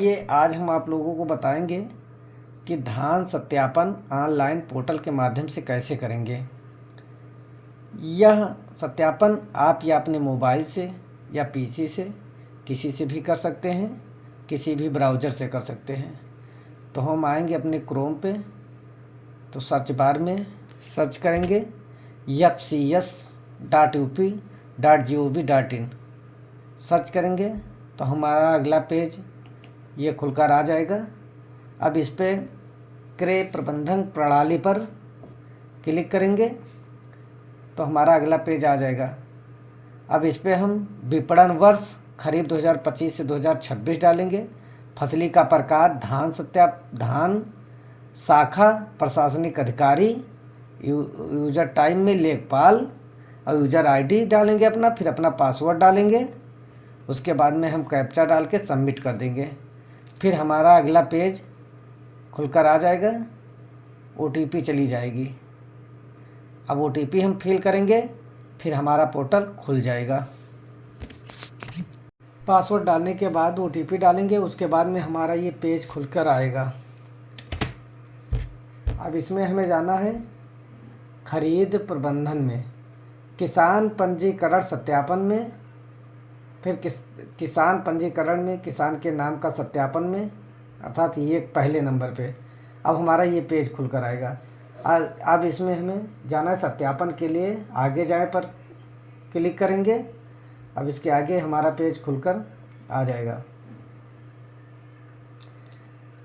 ये आज हम आप लोगों को बताएंगे कि धान सत्यापन ऑनलाइन पोर्टल के माध्यम से कैसे करेंगे। यह सत्यापन आप या अपने मोबाइल से या पीसी से किसी से भी कर सकते हैं, किसी भी ब्राउज़र से कर सकते हैं। तो हम आएंगे अपने क्रोम पे, तो सर्च बार में सर्च करेंगे fcs.up.gov.in। सर्च करेंगे तो हमारा अगला पेज ये खुलकर आ जाएगा। अब इस पर क्रय प्रबंधन प्रणाली पर क्लिक करेंगे तो हमारा अगला पेज आ जाएगा। अब इस पर हम विपणन वर्ष खरीफ 2025 से 2026 डालेंगे। फसली का प्रकार धान शाखा प्रशासनिक अधिकारी, यूजर टाइम में लेखपाल और यूजर आईडी डालेंगे अपना, फिर अपना पासवर्ड डालेंगे। उसके बाद में हम कैप्चा डाल के सबमिट कर देंगे। फिर हमारा अगला पेज खुलकर आ जाएगा, ओटीपी चली जाएगी। अब ओटीपी हम फिल करेंगे, फिर हमारा पोर्टल खुल जाएगा। पासवर्ड डालने के बाद ओटीपी डालेंगे, उसके बाद में हमारा ये पेज खुलकर आएगा। अब इसमें हमें जाना है खरीद प्रबंधन में, किसान पंजीकरण सत्यापन में, फिर किसान पंजीकरण में किसान के नाम का सत्यापन में, अर्थात ये पहले नंबर पे। अब हमारा ये पेज खुलकर आएगा। अब इसमें हमें जाना है सत्यापन के लिए, आगे जाए पर क्लिक करेंगे। अब इसके आगे हमारा पेज खुलकर आ जाएगा।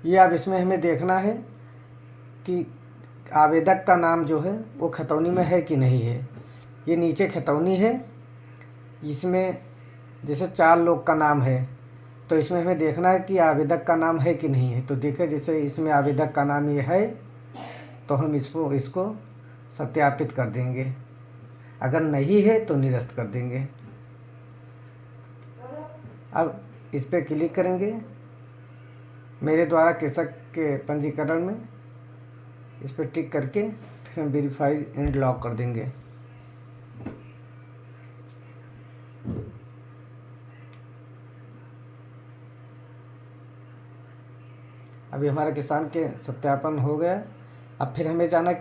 ये अब इसमें हमें देखना है कि आवेदक का नाम जो है वो खतौनी में है कि नहीं है। ये नीचे खतौनी है, इसमें जैसे 4 लोग का नाम है तो इसमें हमें देखना है कि आवेदक का नाम है कि नहीं है। तो देखिए जैसे इसमें आवेदक का नाम ये है तो हम इसको सत्यापित कर देंगे। अगर नहीं है तो निरस्त कर देंगे। अब इस पर क्लिक करेंगे, मेरे द्वारा कृषक के पंजीकरण में इस पर टिक करके फिर हम वेरीफाई एंड लॉक कर देंगे। अभी हमारा किसान के सत्यापन हो गया। अब फिर हमें जाना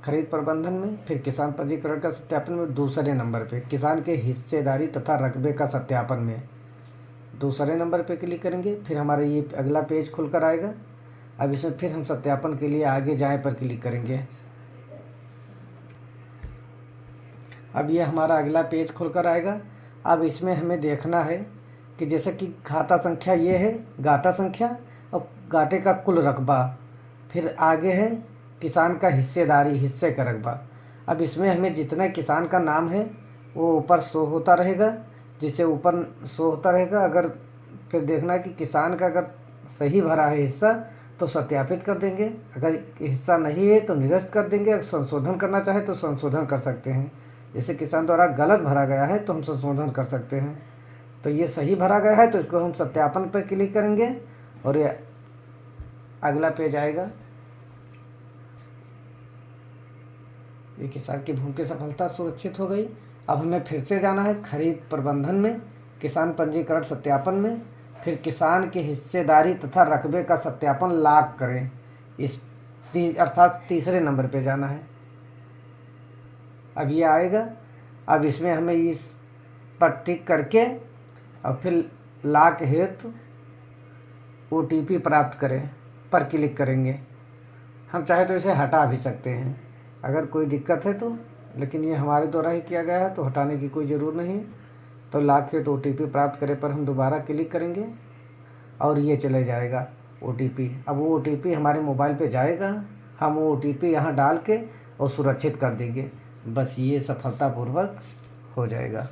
खरीद प्रबंधन में, फिर किसान पंजीकरण का सत्यापन में दूसरे नंबर पे, किसान के हिस्सेदारी तथा रकबे का सत्यापन में दूसरे नंबर पे क्लिक करेंगे। फिर हमारा ये अगला पेज खुलकर आएगा। अब इसमें फिर हम सत्यापन के लिए आगे जाए पर क्लिक करेंगे। अब ये हमारा अगला पेज खुलकर आएगा। अब इसमें हमें देखना है कि जैसे कि खाता संख्या ये है, गाटा संख्या और गाटे का कुल रकबा, फिर आगे है किसान का हिस्सेदारी, हिस्से का रकबा। अब इसमें हमें जितना किसान का नाम है वो ऊपर शो होता रहेगा, जिसे ऊपर शो होता रहेगा। अगर फिर देखना है कि किसान का अगर सही भरा है हिस्सा तो सत्यापित कर देंगे, अगर हिस्सा नहीं है तो निरस्त कर देंगे। अगर संशोधन करना चाहे तो संशोधन कर सकते हैं। जैसे किसान द्वारा गलत भरा गया है तो हम संशोधन कर सकते हैं। तो ये सही भरा गया है तो इसको हम सत्यापन पर क्लिक करेंगे और ये अगला पेज आएगा। ये किसान की भूमि की सफलता सुरक्षित हो गई। अब हमें फिर से जाना है खरीद प्रबंधन में, किसान पंजीकरण सत्यापन में, फिर किसान की हिस्सेदारी तथा रकबे का सत्यापन लॉक करें, अर्थात तीसरे नंबर पे जाना है। अब ये आएगा। अब इसमें हमें इस पर टिक करके और फिर लॉक हेतु ओटीपी प्राप्त करें पर क्लिक करेंगे। हम चाहे तो इसे हटा भी सकते हैं अगर कोई दिक्कत है तो, लेकिन ये हमारे द्वारा ही किया गया है तो हटाने की कोई ज़रूरत नहीं। तो लॉक हेतु ओटीपी प्राप्त करें पर हम दोबारा क्लिक करेंगे और ये चले जाएगा ओटीपी। अब वो ओटीपी हमारे मोबाइल पे जाएगा, हम वो ओटीपी यहाँ डाल के और सुरक्षित कर देंगे। बस ये सफलतापूर्वक हो जाएगा।